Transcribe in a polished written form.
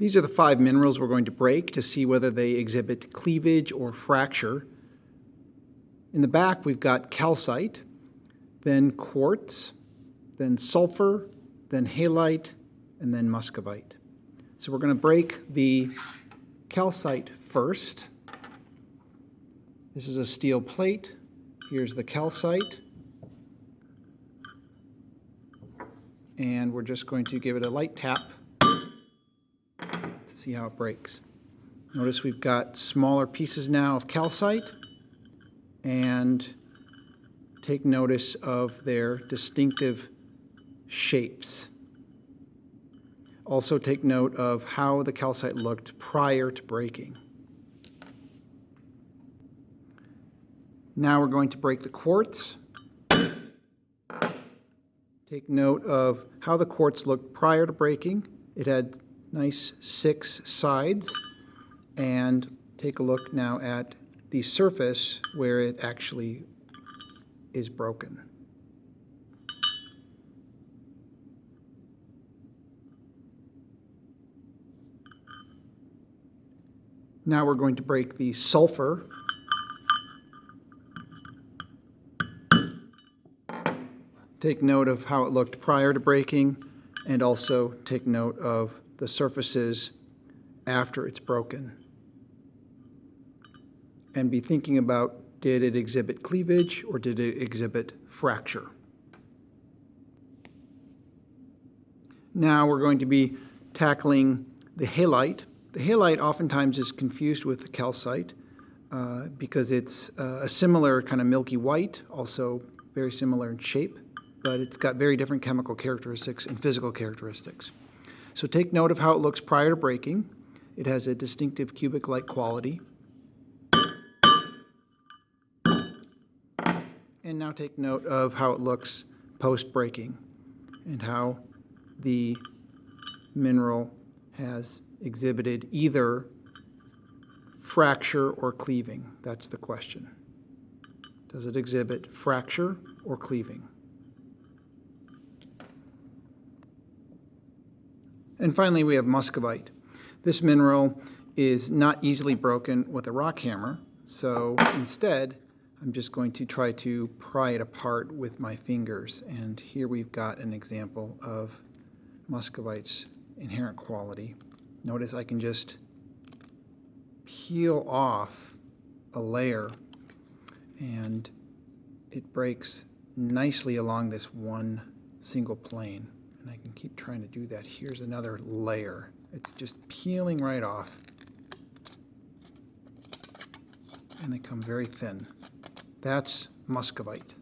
These are the 5 minerals we're going to break to see whether they exhibit cleavage or fracture. In the back we've got calcite, then quartz, then sulfur, then halite, and then muscovite. So we're going to break the calcite first. This is a steel plate. Here's the calcite. And we're just going to give it a light tap to see how it breaks. Notice we've got smaller pieces now of calcite, and take notice of their distinctive shapes. Also take note of how the calcite looked prior to breaking. Now we're going to break the quartz. Take note of how the quartz looked prior to breaking. It had nice 6 sides. And take a look now at the surface where it actually is broken. Now we're going to break the sulfur. Take note of how it looked prior to breaking, and also take note of the surfaces after it's broken. And be thinking about, did it exhibit cleavage or did it exhibit fracture? Now we're going to be tackling the halite. The halite oftentimes is confused with the calcite because it's a similar kind of milky white, also very similar in shape, but it's got very different chemical characteristics and physical characteristics. So take note of how it looks prior to breaking. It has a distinctive cubic-like quality. And now take note of how it looks post-breaking and how the mineral has exhibited either fracture or cleaving. That's the question. Does it exhibit fracture or cleaving? And finally, we have muscovite. This mineral is not easily broken with a rock hammer, so instead, I'm just going to try to pry it apart with my fingers. And here we've got an example of muscovite's inherent quality. Notice I can just peel off a layer, and it breaks nicely along this one single plane. And I can keep trying to do that. Here's another layer. It's just peeling right off. And they come very thin. That's muscovite.